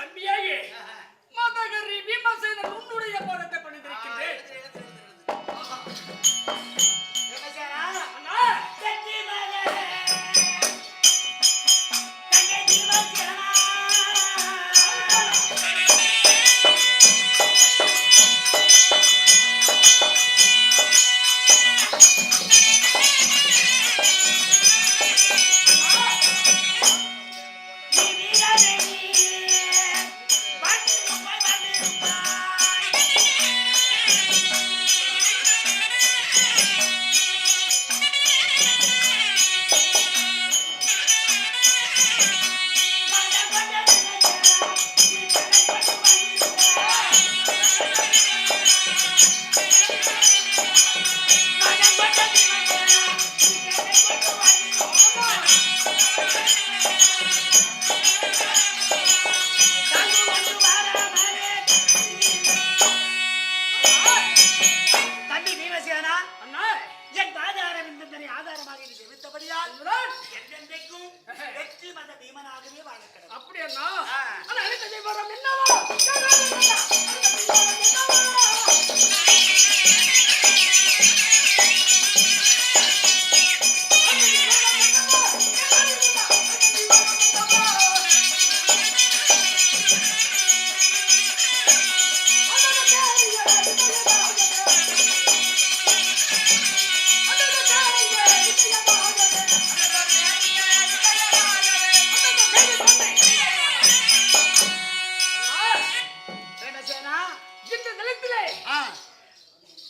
தம்பியாகி மதகரி பீமசேனன் உன்னுடைய பாதத்தை பணிந்திருக்கின்றேன்.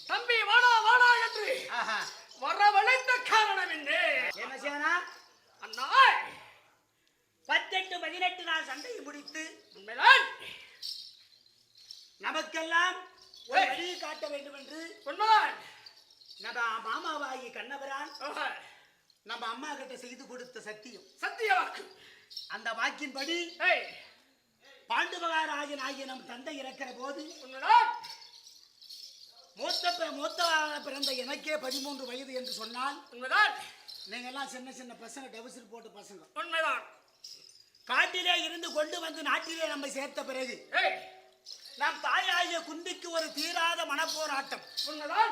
தம்பி வாடா வாடா என்று வரவழைத்த காரணம் என்ன? அண்ணா 18 நாள் சண்டையை முடித்து நமக்கெல்லாம் ஒரு வழியை காட்ட வேண்டும் என்று நம்ம மாமாவாகி கண்ணபுரான் நம்ம அம்மா கிட்ட செய்து கொடுத்த சத்திய வாக்கு. அந்த வாக்கின்படி பாண்டுமகாராஜன் ஆகிய நம் தந்தை இறக்கிற போது மூத்தவாக பிறந்த எனக்கே 13 வயது என்று சொன்னால் நீங்க எல்லாம் சின்ன பசங்க டபுசில் போட்டு பசங்க. உண்மைதான். காட்டிலே இருந்து கொண்டு வந்து நாட்டிலே நம்ம சேர்த்த பிறகு நம் தாயாகிய குந்திக்கு ஒரு தீராத மனப்போராட்டம். உண்மைதான்.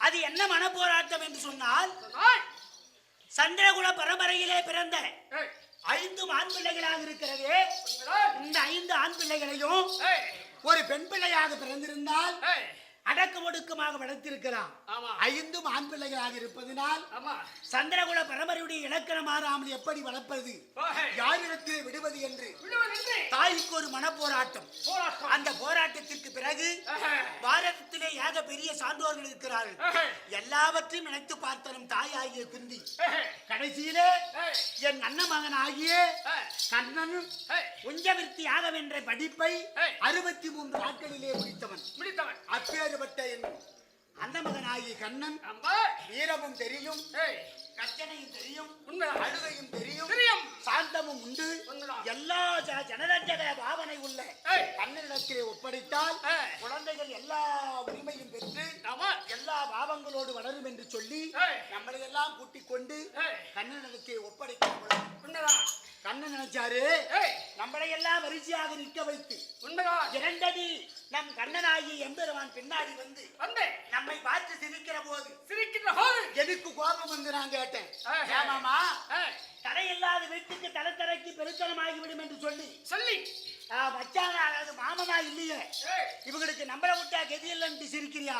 அது என்ன மனப்போராட்டம் என்று சொன்னால், சந்திரகுல பரம்பரையிலே பிறந்த 5 ஆண் பிள்ளைகளாக இருக்கிறதே, இந்த 5 ஆண் பிள்ளைகளையும் ஒரு பெண் பிள்ளையாக பிறந்திருந்தால் அடக்க ஒடுக்கமாக வளர்த்திருக்கலாம். 5 ஆண் பிள்ளைகளாக இருப்பதனால் சந்திரகுல பரம்பரையுடைய இலக்கணம் மாறாமல் எப்படி வளர்ப்பது, யாரிடத்தில் விடுவது என்று தாய்க்கு ஒரு மனப்போராட்டம். அந்த போராட்டத்திற்கு பிறகு பாரதத்திலே ஏக பெரிய சான்றோர்கள் இருக்கிறார்கள். எல்லாவற்றையும் நினைத்து பார்த்தனும் தாயாகிய குந்தி கடைசியிலே என் அண்ணன் மகன் ஆகிய கண்ணன் உஞ்சவிருத்தி யாகம் என்ற படிப்பை 63 நாட்களிலே முடித்தவன். அப்பேற்பட்ட என் அண்ணன் மகன் ஆகிய கண்ணன் வீரமும் தெரியும், கர்ஜனையும் தெரியும், அழுகையும் தெரியும், சாந்தமும் உண்டு. எல்லா ஜனரஞ்சக பாவனை உள்ள கண்ணனிடத்திலே ஒப்படைத்தால் குழந்தைகள் எல்லா உரிமையும் பெற்று எல்லா பாவங்களோடு வளரும் என்று சொல்லி நம்மளை எல்லாம் கூட்டிக் கொண்டு கண்ணனிடத்திலே ஒப்படைக்க கண்ணன் நினைச்சாரு நம்மளை எல்லாம் வரிசையாக நிற்க வைத்து 2 அடி நம் கண்ணனாகி எம்பெருமான் பின்னாடி வந்து நம்மை பார்த்து சிரிக்கிற போது எனக்கு கோபம் வந்து நான் கேட்டேன், ஏமாமா தடையில்லாத வீட்டுக்கு தரக்கரைக்கு பெருத்தனமாகிவிடும் என்று சொல்லி மச்சான அதாவது மாமனா இல்லையே இவங்களுக்கு நம்மளை விட்டா கதி இல்லைன்னு சிரிக்கிறியா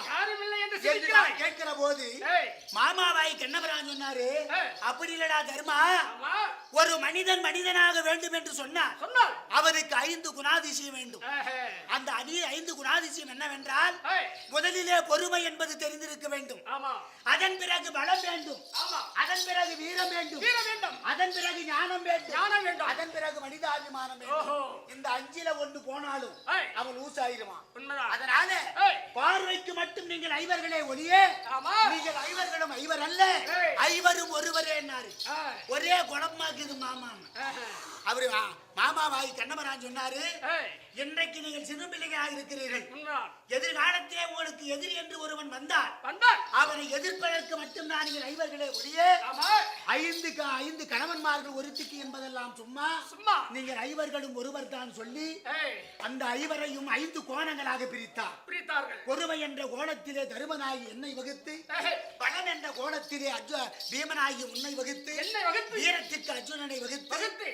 கேட்கிற போது மாமாவாய் கண்ணபுரான் சொன்னாரு, அப்படி இல்லடா தர்மா, ஒரு மனிதன் மனிதனாக வேண்டும் என்று சொன்னார் அவருக்கு 5 குணாதிசயம் வேண்டும். அந்த 5 குணாதிசயம் என்னவென்றால், முதலிலே பொறுமை என்பது தெரிந்திருக்க வேண்டும், அதன் பிறகு பலம் வேண்டும், அதன் பிறகு வீரம் வேண்டும், அதன் பிறகு ஞானம் வேண்டும், அதன் பிறகு மனிதாபிமானம் வேண்டும். இந்த 5ல ஒன்று போனாலும் அவன் லூசாயிருவான். அதனால பார்வைக்கு மட்டும் நீங்கள் ஐவர்களே ஒளியே, நீங்கள் ஐவர்களும் ஐவர் அல்ல, ஐவரும் ஒருவரே என்னாரு. ஒரே குணமாக்குது மாமா. அவரு மாமாவாய் கண்ணமரான் சொன்னாரு, இன்றைக்கு நீங்கள் சிறு பிள்ளைகளாக இருக்கிறீர்கள். எதிர்காலத்திலே உங்களுக்கு எதிரி என்று ஒருவன் வந்தால் அவனை எதிர்ப்பதற்கு மட்டும்தான் நீங்கள் ஐவர்களே ஒழிய 5 கணவன்மார்கள் ஒருத்திக்கு என்பதெல்லாம் சும்மா. நீங்கள் ஐவர்களும் ஒருவர் தான் சொல்லி அந்த ஐவரையும் 5 கோணங்களாக பிரித்தார்கள். பொறுமை என்ற கோணத்திலே தருமனாகி என்னை வகுத்து, பலன் என்ற கோணத்திலே பீமனாகி உன்னை வகுத்து, வீரத்திற்கு அர்ஜுனனை வகுத்து,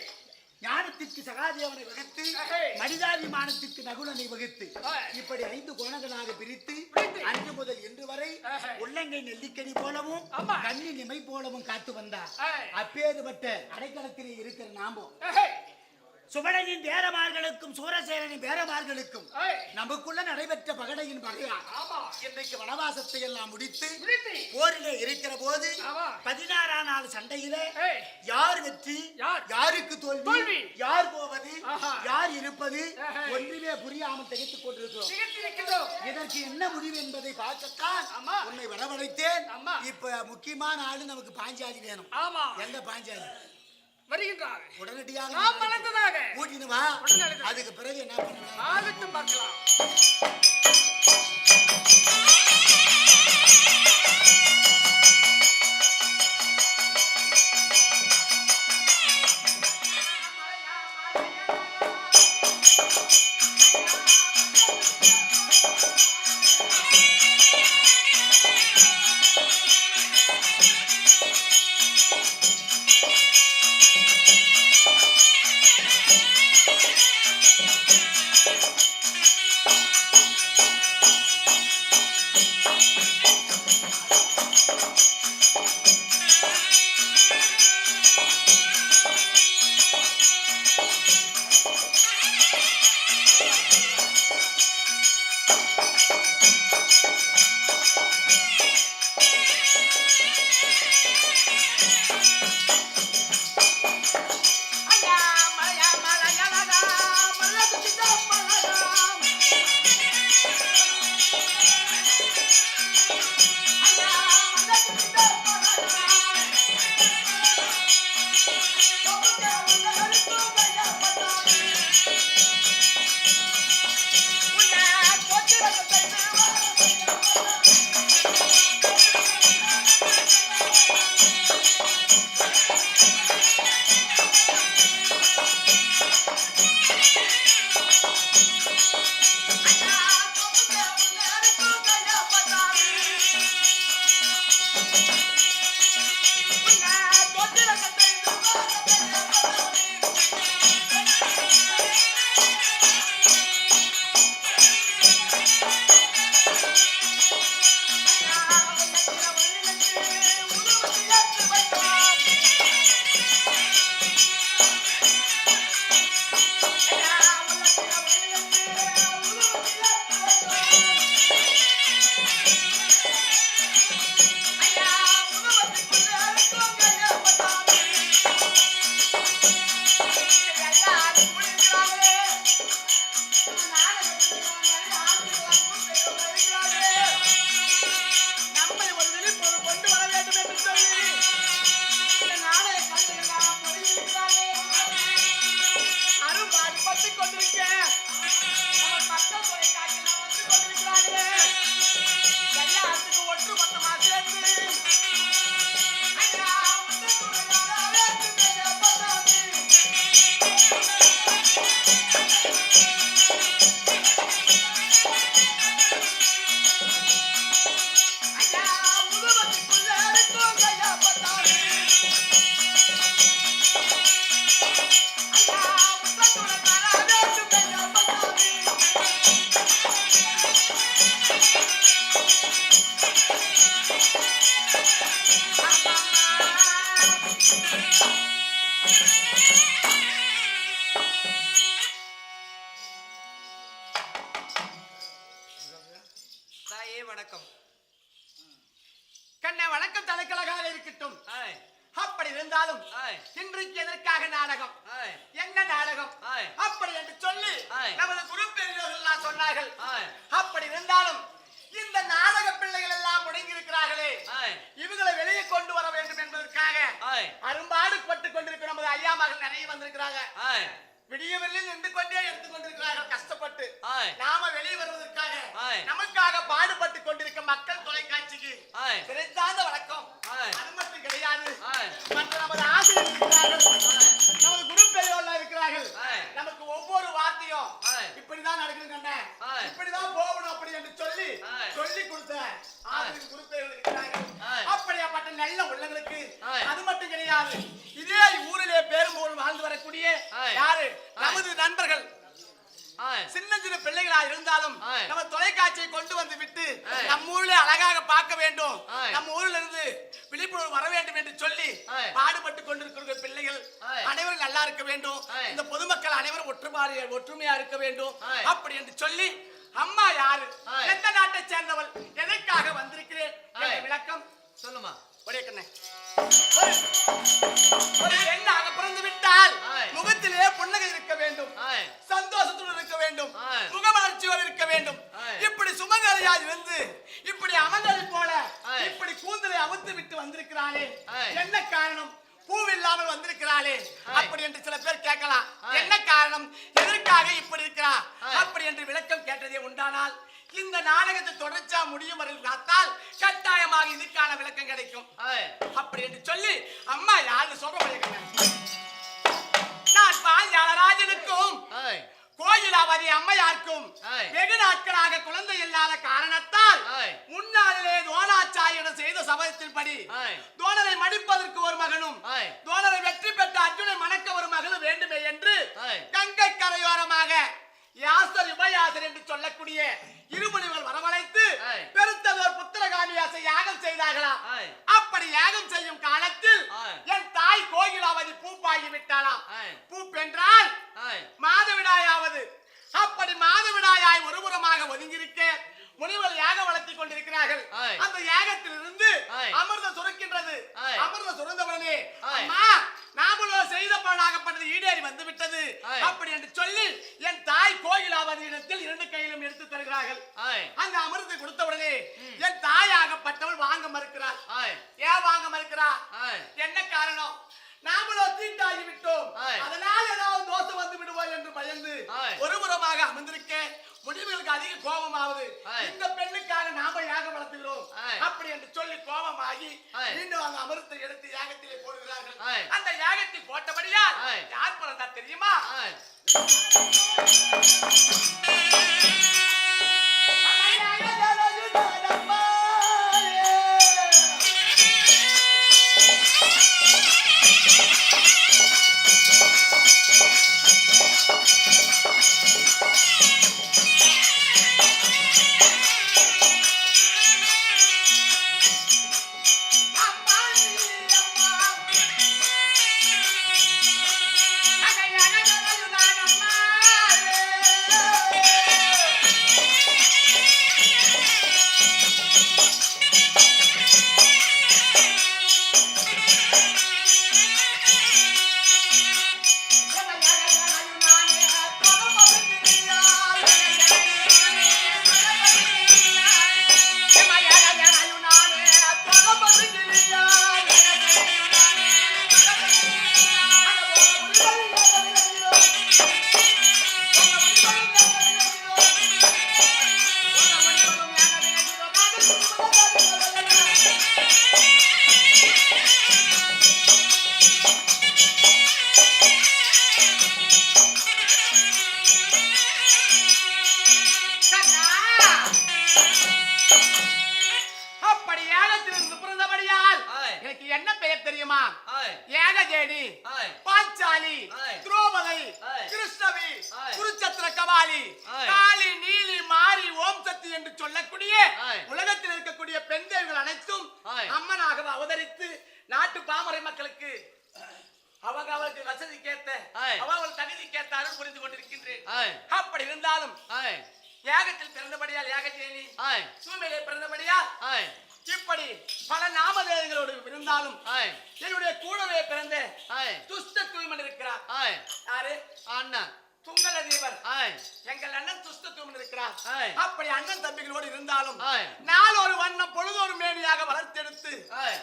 ஞானத்திற்கு சகாதேவனை வகுத்து, மனிதாபிமானத்திற்கு நகுலனை வகுத்து, இப்படி 5 கோணங்களாக பிரித்து அன்று முதல் இன்று வரை உள்ளங்கை நெல்லிக்கனி போலவும் கண்ணி நிமை போலவும் காத்து வந்தார். அப்பேறுபட்ட அடைக்கலத்திலே இருக்கிற நாமோ சுபடனின் பேரமார்களுக்கும் சூரசேனனின் பேரமார்களுக்கும் நமக்குள்ள நடைபெற்ற பகடையின் பகையார் இன்றைக்கு வனவாசத்தை எல்லாம் முடித்து போரிலே இருக்கிற போது 16ஆம் நாள் சண்டையிலே யார் வெற்றி, யாருக்கு தோல்வி, யார் போவது, யார் இருப்பது ஒன்றுமே புரியாமல் திகைத்துக் கொண்டிருக்கிறோம். இதற்கு என்ன முடிவு என்பதை பார்க்கத்தான் உன்னை வரவழைத்தேன். இப்ப முக்கியமான ஆளு நமக்கு பாஞ்சாலி வேணும். எந்த பாஞ்சாலி வருகின்றார்? உடனடியாக நாம் வளர்ந்ததாக கூட்டினு வா. அதுக்கு பிறகு என்ன பண்ணலாம் ஆகட்டும், பார்க்கலாம். வணக்கம். கண்ணே வணக்கம். தலைக்கழகாக இருக்கட்டும். அப்படி இருந்தாலும் இன்றைக்கு எதற்காக நாடகம், என்ன நாடகம் அப்படி என்று சொல்லி நமது குரு பெரியவர்கள் சொன்னார்கள். அப்படி இருந்தாலும் இந்த நாடக பிள்ளைகள் எல்லாம் முடங்கி இருக்கிறார்களே, இவங்களை வெளியே கொண்டு வர வேண்டும் என்பதற்காக அரும்பாடு பட்டுக் கொண்டிருக்கிற நமது ஐயா மகள் நிறைய வந்திருக்கிறாங்க. விடியவில்லை நின்று கொண்டே எடுத்துக் கொண்டிருக்கிறார்கள் கஷ்டப்பட்டு. ஆய். நாம வெளியே வருவதற்காக ஆய். நமக்காக பாடுபட்டு கொண்டிருக்க மக்கள் தொலைக்காட்சிக்கு ஆய். சிறந்தாந்த வணக்கம். ஆய். அது மட்டும் கிடையாது. ஆய். மற்ற நமது ஆசிரியர் இருக்கிறார்கள், ஆய். நமது குரு பெரியவர்கள் இருக்கிறார்கள். ஆய். நமக்கு ஒவ்வொரு வார்த்தையும் ஆய். இப்படிதான் நடக்குது கண்ணே, ஆய். இப்படிதான் போகணும் அப்படி என்று சொல்லி ஆய். சொல்லி கொடுத்த ஆசிரியர் குரு பெரியவர்கள் இருக்கிறார்கள். ஆய். அப்படியாப்பட்ட நல்ல உள்ளங்களுக்கு ஆய். அது மட்டும் கிடையாது. இதே ஊரிலே பெரும்போல் வாழ்ந்து வரக்கூடிய ஆய். யாரு ஆய். நமது நண்பர்கள் ஆய். சின்ன சின்ன பிள்ளைகளா இருந்தாலும் ஆய். நம்ம தொலைக்காட்சியை கொண்டு வந்து விட்டு ஆய். நம்ம ஊரிலே அழகாக பார்க்க வேண்டும், ஆய். நம்ம ஊர்ல இருந்து விழிப்புணர்வு வர வேண்டும் என்று சொல்லி ஆய். பாடுபட்டு கொண்டிருக்கிற பிள்ளைகள் ஆய். அனைவரும் நல்லா இருக்க வேண்டும், ஆய். இந்த பொதுமக்கள் அனைவரும் ஒற்றுமையா இருக்க வேண்டும் ஆய். அப்படி என்று சொல்லி அம்மா யாரு, ஆய். எந்த நாட்டை சேர்ந்தவள், எதற்காக வந்திருக்கிறேன் என்ற ஆய். விளக்கம் சொல்லுமா. ஒரே கண்ணே. ஒரு பெண்ணாக பிறந்து விட்டால் ஆய். முகத்திலே புன்னகை இருக்க வேண்டும், ஆய். சந்தோஷத்துடன் இருக்க வேண்டும், ஆய். முகமலர்ச்சியோடு இருக்க வேண்டும். ஆய். இப்படி சுமங்கலியா இருந்து இப்படி அமர்ந்ததை போல ஆய். இப்படி கூந்தலை அவுத்து விட்டு வந்திருக்கிறாளே, ஆய். என்ன காரணம்? பூவில்லாமல் வந்திருக்கிறாளே ஆய். அப்படி என்று சில பேர் கேட்கலாம். ஆய். என்ன காரணம், எதற்காக இப்படி இருக்கிறா ஆய். அப்படி என்று விளக்கம் கேட்டதே உண்டானால் இந்த நாடகத்தை தொடர்ச்சா முடியும் வரை பார்த்தால் கட்டாயமாக இதுக்கான விளக்கம் கிடைக்கும். ஆய். அப்படி என்று சொல்லி அம்மா யாருன்னு சொல்ற நான் பாஞ்சாலராஜனுக்கும் ஆய். கோயிலாவதி அம்மையாருக்கும் ஆய். வெகு நாட்களாக குழந்தை இல்லாத காரணத்தால் ஆய். முன்னாளிலே துரோணாச்சாரியிடம் செய்த சபதத்தின்படி ஆய். துரோணரை மடிப்பதற்கு ஒரு மகனும் ஆய். துரோணரை வெற்றி பெற்ற அர்ஜுனை மணக்க ஒரு மகளும் வேண்டுமே என்று ஆய். கங்கை கரையோரமாக யாசர் உபயாசர் என்று சொல்லக்கூடிய இருமுனிவர் வரவழைத்து ஆய். பெருத்ததோர் புத்திரகாமியாசை யாகம் செய்தார்களா. ஆய். அப்படி யாகம் செய்யும் காலத்தில் ஆய். என் தாய் கோயிலாவதி பூப்பாகி விட்டாளாம். ஆய். பூப்பென்றால் ஆய். மாதவிடாயாவது. அப்படி மாதவிடாயாய் ஒருபுறமாக ஒதுங்கியிருக்க முனிவர் யாகம் வளர்த்திக் கொண்டிருக்கிறார்கள். ஆய். அந்த யாகத்தில் இருந்து ஆய். அமிர்தம் சுரக்கின்றது. ஆய். அமிர்தம் சுரந்தவுடனே ஆய். அம்மா நாமளோ செய்த பலனாகப்பட்டது ஈடேறி வந்து விட்டது ஆய். அப்படி என்று சொல்லி என் தாய் கோயிலாவதி இடத்தில் இரண்டு கையிலும் எடுத்து தருகிறார்கள். ஆய். அந்த அமிர்தத்தை கொடுத்தவுடனே என் தாயாகப்பட்டவள் வாங்க மறுக்கிறார். ஆய். ஏன் வாங்க மறுக்கிறா? ஆய். என்ன காரணம்? நாமளோ தீட்டாகி விட்டோம், ஆய். அதனால் ஏதாவது தோஷம் வந்து விடுவோம் என்று பயந்து ஆய். ஒருபுறமாக அமர்ந்திருக்க முடிவுகளுக்கு அதிக கோபமாவது. ஆய். இந்த பெண்ணுக்காக நாம யாகம் வளர்த்துகிறோம் ஆய். அப்படி என்று சொல்லி கோபமாகி ஆய். மீண்டும் அந்த அமிர்தத்தை எடுத்து யாகத்திலே போடுகிறார்கள். ஆய். அந்த யாகத்தை போட்டபடியால் ஆய். யார் பிறந்தா தெரியுமா? ஆய். அப்படி யாகத்திலிருந்து பிறந்தபடியால் ஆய். எனக்கு என்ன பெயர் தெரியுமா? ஆய். ஏகஜேடி, ஆய். பாஞ்சாலி, ஆய். திரௌபதி, ஆய். கிருஷ்ணவி, ஆய். குருச்சத்திர கபாலி, ஆய். காளி, நீலி, மாரி, ஓம் சக்தி என்று சொல்லக்கூடிய ஆய். உலகத்தில் இருக்கக்கூடிய பெண் தெய்வங்கள் அனைத்தும் ஆய். அம்மனாக அவதரித்து நாட்டு பாமரை மக்களுக்கு அவங்க அவளுக்கு வசதிக்கேத்த ஆய். அவள் தகுதிக்கேத்த அருள் புரிந்து கொண்டிருக்கின்றேன். ஆய். அப்படி இருந்தாலும் ஆய். யாகத்தில் பிறந்தபடியால் யாகஜேனி, ஆய். சூமையிலே பிறந்தபடியால் ஆய். இப்படி பல நாமதேவங்களோடு இருந்தாலும் ஆய். என்னுடைய கூடவே பிறந்த ஆய். துஷ்ட தூய்மன் இருக்கிறார். ஆய். யாரு? அண்ணன். துங்கலதேவர். ஆய். எங்கள் அண்ணன் துஷ்ட தூய்மன் இருக்கிறார். ஆய். அப்படி அண்ணன் தம்பிகளோடு இருந்தாலும் ஆய். நாள் ஒரு வண்ணம் பொழுதொரு மேனியாக வளர்த்தெடுத்து ஆய்.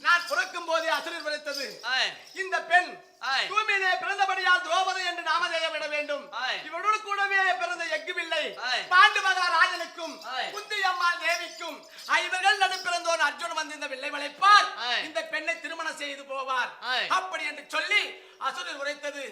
நான் பிறக்கும் போதே அசுரர் வளைத்தது ஆய் இந்த பெண் ஆய் தூய்மையிலே பிறந்தபடியால் திரௌபதி என்று நாமதேயம் விட வேண்டும் ஆய் இவனோடு கூடவே பிறந்த எக்குவில்லை ஆய் பாண்டு மகாராஜனுக்கும் ஆய் குந்தி அம்மாள் தேவிக்கும் இவர்கள் நடுப்பிறந்தோன் அர்ஜுன் வந்து இந்த வில்லை வளைப்பார் ஆய் இந்த பெண்ணை திருமணம் செய்து போவார் ஆய் அப்படி என்று சொல்லி அசுரர் உரைத்தது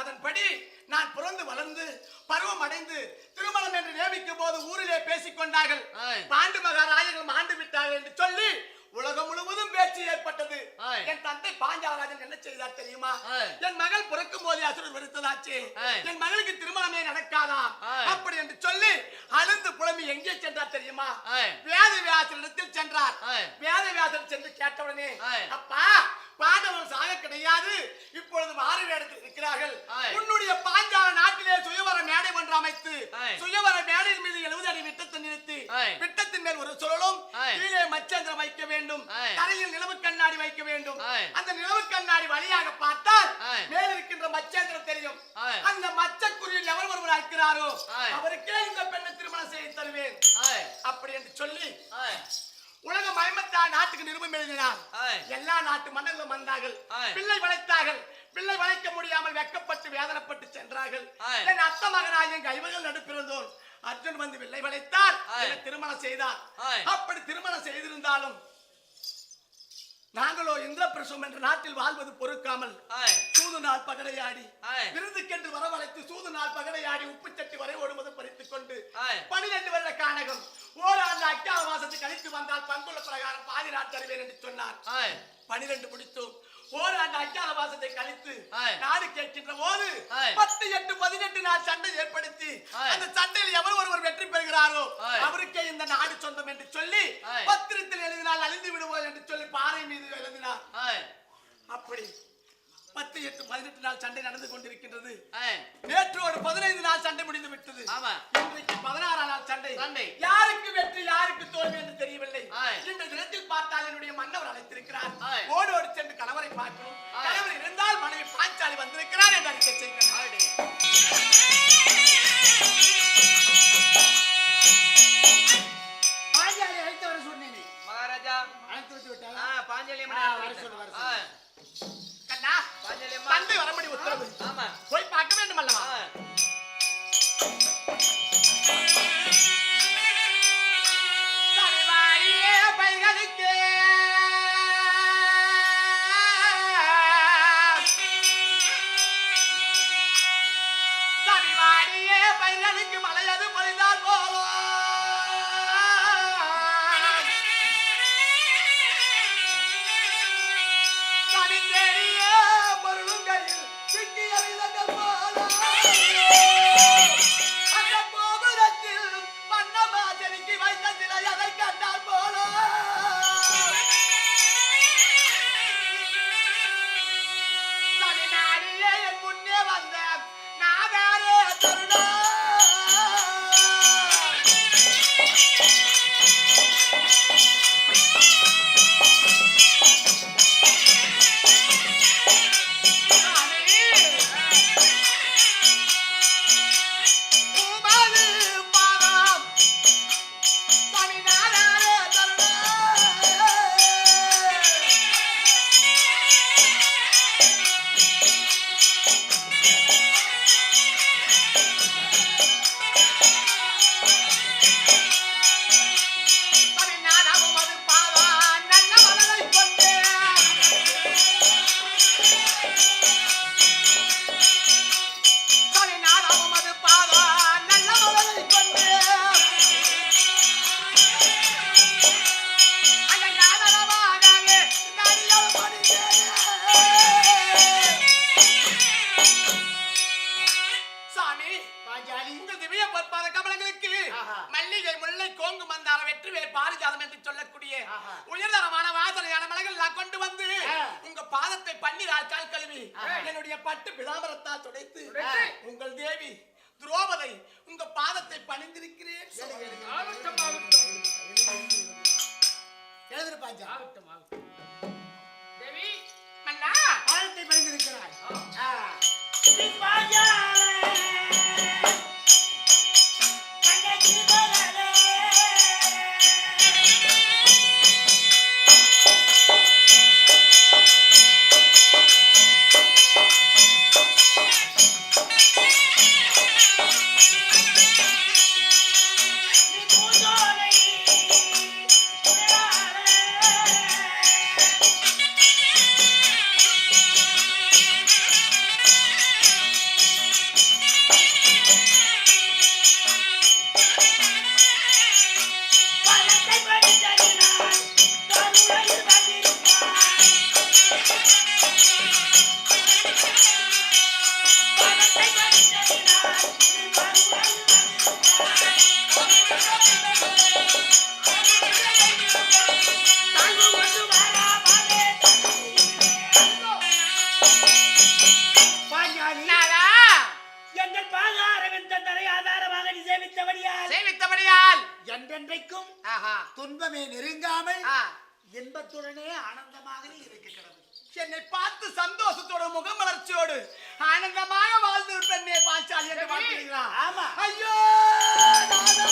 அதன்படி நான் பிறந்து வளர்ந்து பருவம் அடைந்து திருமணம் என்று நியமிக்கும் போது ஊரிலே பேசிக் கொண்டார்கள் ஆய் பாண்டு மகாராஜர்கள் ஆண்டு விட்டார்கள் என்று சொல்லி உலகம் முழுவதும் பேச்சு ஏற்பட்டது ஆய் என் தந்தை பாஞ்சாலராஜன் என்ன செய்தார் தெரியுமா ஆய் என் மகள் பிறக்கும் போதே அசுரர் வெறுத்ததாச்சு ஆய் என் மகளுக்கு திருமணமே நடக்காதா ஆய் அப்படி என்று சொல்லி அழுந்து புலம்பி எங்கே சென்றார் தெரியுமா ஆய் வேத வியாசரிடத்தில் சென்றார் ஆய் வேத வியாசர் சென்று கேட்டவுடனே ஆய் அப்பா பாண்டவன் சாக கிடையாது இப்பொழுது மாறு வேடத்தில் இருக்கிறார்கள் ஆய் உன்னுடைய பாஞ்சால நாட்டிலே சுயவர மேடை ஒன்று அமைத்து ஆய் சுயவர மேடையின் மீது 70 அடி விட்டத்தை நிறுத்தி ஆய் விட்டத்தின் மேல் ஒரு சுழலும் ஆய் கீழே மச்சந்திரம் வைக்க வேண்டும் ஆய் தரையில் நிலவு கண்ணாடி வைக்க வேண்டும் ஆய் அந்த நிலவு கண்ணாடி வழியாக பார்த்தால் ஆய் மேல் இருக்கின்ற மச்சந்திரம் தெரியும் ஆய் அந்த மச்சக்குறியில் எவர் ஒருவர் இருக்கிறாரோ ஆய் அவருக்கே இந்த பெண்ணை திருமணம் செய்து தருவேன் ஆய் அப்படி என்று சொல்லி ஆய் உலக மயமத்தா நாட்டுக்கு நிருபம் எழுதினார் ஆய் எல்லா நாட்டு மன்னர்களும் வந்தார்கள் ஆய் பிள்ளை வளைத்தார்கள் பிள்ளை வளைக்க முடியாமல் வெக்கப்பட்டு வேதனைப்பட்டு சென்றார்கள் ஆய் என் அத்த மகனாய் என் கைவர்கள் நடுப்பிறந்தோன் அர்ஜுன் வந்து வில்லை வளைத்தார் ஆய் என்னை திருமணம் செய்தார் ஆய் அப்படி திருமணம் செய்திருந்தாலும் நாங்களோ இந்திரபிரசவம் என்ற நாட்டில் வாழ்வது பொறுக்காமல் ஆய் சூது நாள் பகடையாடி ஆய் விருதுக்கென்று வரவழைத்து சூது நாள் பகடையாடி உப்பு சட்டி வரை ஓடுவது பறித்துக் கொண்டு ஆய் 12 வருட கானகம் ஓராண்டு அக்கால மாசத்தை கழித்து வந்தால் பங்குள்ள பிரகாரம் பாதி நாட்டு அறிவேன் என்று சொன்னார் ஆய் 12 முடித்தோம் ஓராண்டு அக்கால மாசத்தை கழித்து ஆய் நாடு கேட்கின்ற போது ஆய் 10, 8, 18 நாள் சண்டை ஏற்படுத்தி ஆய் அந்த சண்டையில் எவர் ஒருவர் வெற்றி பெறுகிறாரோ ஆய் அவருக்கே இந்த நாடு சொந்தம் என்று சொல்லி ஆய் பத்திரத்தில் எழுதினால் அழிந்து விடுவோம் என்று சொல்லி பாறை மீது எழுதினார் ஆய் அப்படி 10, 8, 18 நாள் சண்டை நடந்து கொண்டிருக்கின்றது ஆய் நேற்றோடு 15 நாள் சண்டை முடிந்து விட்டது ஆமா இன்றைக்கு 16 நாள் சண்டை சண்டை யாருக்கு வெற்றி யாருக்கு தோல்வி என்று தெரியவில்லை ஆய் இந்த தினத்தில் பார்த்தால் என்னுடைய மன்னவர் அழைத்திருக்கிறார் ஆய் ஓடோடு சென்று கணவரை பார்க்கணும் ஆய் கணவர் இருந்தால் மனைவி பாஞ்சாலி வந்திருக்கிறார் என்று அறிக்கை செய்கிறேன் ஆய்டி பாஞ்சாலி அழைத்து வர சொன்னேன் மகாராஜா அழைத்து வந்து விட்டாரா பாஞ்சாலி வர சொல்லு வர சொல்லு கண்ணா பாஞ்சாலி தந்தை வரம்படி உத்தரவு ஆமா போய் பார்க்க வேண்டும் அல்லவா சரிவாரியே பைகளுக்கே சரிவாரியே பைகளுக்கு மலையது பொழிந்தால் போலோ சனித்தேரிய பொருளுங்கையில் சிக்கிய விதங்கள் போலோ அந்த கோபுரத்தில் வண்ணமாச்சரிக்கு வைத்த சிலை அதை கண்டால் போலோ சனிநாடியே என் முன்னே வந்த நாகாரே தருணா மல்லிகை முல்லை கோங்கு மந்தாரம் வெற்றிவே பாரிஜாதம் என்று சொல்லக்கூடிய உயர்தரமான வாசனையான மலர்கள் நான் கொண்டு வந்து உங்க பாதத்தை பன்னீரால் கால் கழுவி என்னுடைய பட்டு பிதாமரத்தால் துடைத்து உங்கள் தேவி துரோபதை உங்க பாதத்தை பணிந்திருக்கிறேன் எழுதுரு பாஞ்சா தேவி மன்னா பாதத்தை பணிந்திருக்கிறாய் என்றென்றைக்கும் ஆஹா. துன்பமே நெருங்காமல் ஆ. இன்பத்துடனே ஆனந்தமாக இருக்க கடவுள். என்னை பார்த்து சந்தோஷத்தோட முகமலர்ச்சியோடு ஆனந்தமாக வாழ்ந்து பெண்ணே பாஞ்சாலி என்று வாழ்த்துகிறான். ஆமா. ஐயோ நாதா.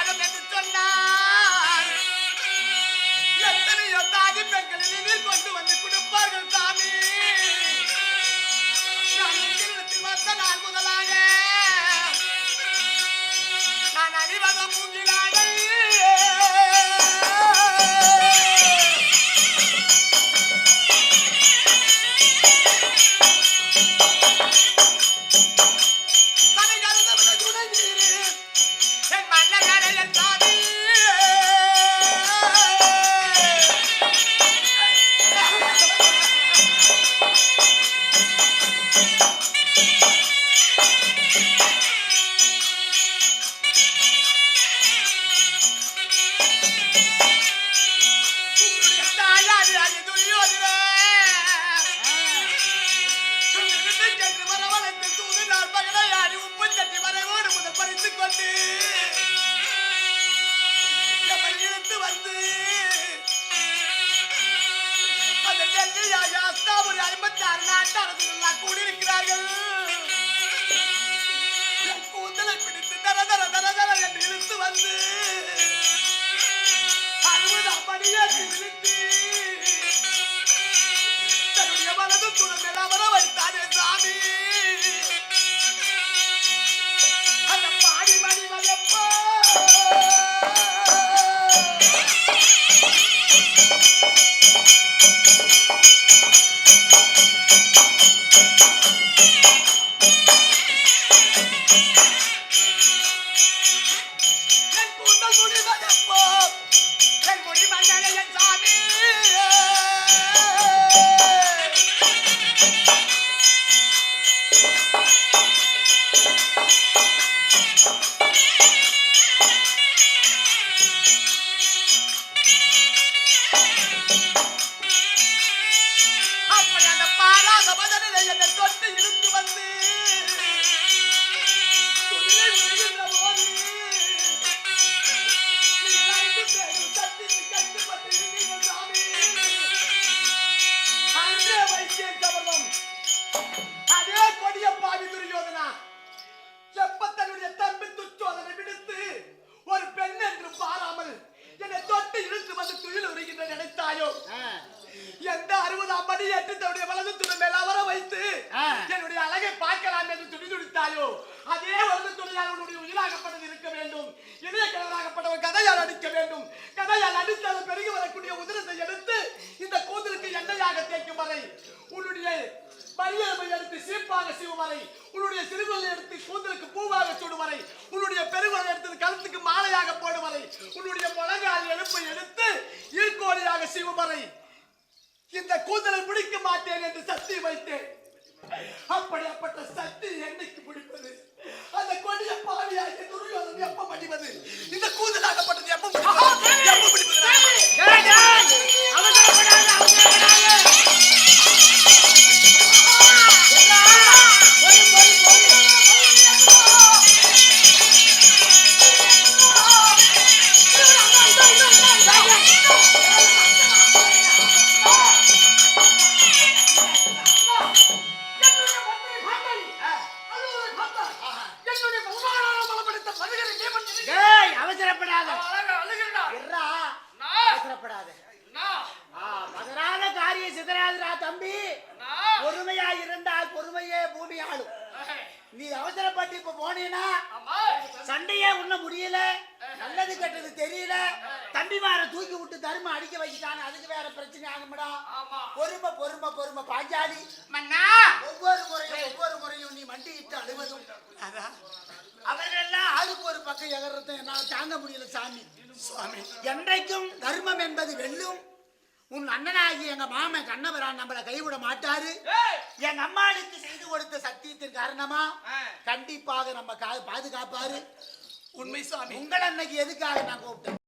வாழும் என்று சொன்னார். எத்தனையோ தாதி பெண்களை நீர் கொண்டு வந்து கொடுப்பார்கள் சாமி. நான் உங்களிடத்தில் வந்த நாள் முதலாக நான் அறிவத மூங்கிலாடை. என் மன்னர்களே என் சாமி. உங்களுடைய தாயாரியாகிய துரியோதனே, துணிவிட்டு சென்று வரவழைத்து தூது நாள் பகலையாடி உப்பு சட்டி வரைவோடு முதல் பறித்துக் கொண்டு நம்மை இழுத்து வந்து அந்த டெல்லியாக அஸ்தாபுரி 56 நாட்டு அரசுகள் கூடியிருக்கிறார்கள். என் கூந்தலை பிடித்து தர தர தர தர என்று இழுத்து வந்து 60 படியே நிறுத்தி தன்னுடைய வலது துணை அமர வைத்தானே சாமி. அந்த பாடி மணி வயப்பா என் கூந்தல் முடி வயப்பா, என் முடி மன்னனே என் சாமி. அப்படி அந்த பாராத மதனிலே என்னை தொட்டு இழுத்து வந்து துணியை உருகின்ற போது நீங்கள் 5 பேரும் சத்தித்து கட்டுப்பட்டு இருந்தீர்கள் சாமி. அன்றே வைத்தேன் கவர்னம். அதே கொடிய பாவி துரியோதனா செப்பத்தனுடைய தம்பி துச்சோதனை விடுத்து ஒரு பெண் என்றும் பாராமல் என்னை தொட்டு இழுத்து வந்து துயில் உருகின்ற நினைத்தாயோ? எந்த 60ஆம் படி ஏற்று தன்னுடைய வலது துணை மேல் அவர வைத்து என்னுடைய அழகை பார்க்கலாம் என்று துணி துடித்தாயோ? அதே வலது துணையால் உன்னுடைய உயிராகப்பட்டது இருக்க வேண்டும். இதய கணவராகப்பட்டவர் கதையால் அடிக்க வேண்டும். கதையால் அடித்தால் பெருகி வரக்கூடிய உதிரத்தை எடுத்து இந்த கூந்தலுக்கு எண்ணெயாக தேய்க்கும் வரை, உன்னுடைய பரியலை எடுத்து சீப்பாக சீவும் வரை, உன்னுடைய சிறுகுலை எடுத்து கூந்தலுக்கு பூவாக சூடும் வரை, உன்னுடைய பெருகுலை எடுத்து கழுத்துக்கு மாலையாக போடும் வரை, உன்னுடைய முழங்கால் எழுப்பை எடுத்து ஈர்க்கோடியாக சீவும் வரை இந்த கூந்தலை பிடிக்க மாட்டேன் என்று சக்தி வைத்தேன். அப்படிப்பட்ட சக்தி என்னைக்கு பிடிப்பது? அந்த கொடிய பாவியாகிய துரியோதனன் எப்ப படிப்பது? இந்த கூந்தலாகப்பட்டது எப்ப பிடிப்பது? எப்ப பிடிப்பது? அவசரப்படாத. பதறாத காரியம் சிதறாதுடா தம்பி. பொறுமையா இருந்தால் பொறுமையே பூமி ஆளும். நீ அவசரப்பட்டு இப்ப போனீனா சண்டையே உண்ண முடியல, நல்லது கெட்டது தெரியல, தம்பிமார தூக்கி விட்டு தர்மம் அடிக்க வைக்கிட்டாங்க, அதுக்கு வேற பிரச்சனை ஆகும்டா. பொறுமை பொறுமை பொறுமை பாஞ்சாலி. ஒவ்வொரு முறையும் நீ மண்டியிட்டு அழுவதும் அவர்கள் எல்லாம் ஆளுக்கு ஒரு பக்கம் எகறதும் என்னால் தாங்க முடியல சாமி. என்றைக்கும் தர்மம் என்பது வெல்லும். உன் அண்ணனாகி எங்க மாமன் கண்ணவரான் நம்மளை கைவிட மாட்டாரு. எங்க அம்மாளுக்கு செய்து கொடுத்த சத்தியத்தின் காரணமா கண்டிப்பாக நம்ம பாதுகாப்பாரு. உண்மை சாமி. உங்கள் அன்னைக்கு எதுக்காக நான் கூப்பிட்டேன்?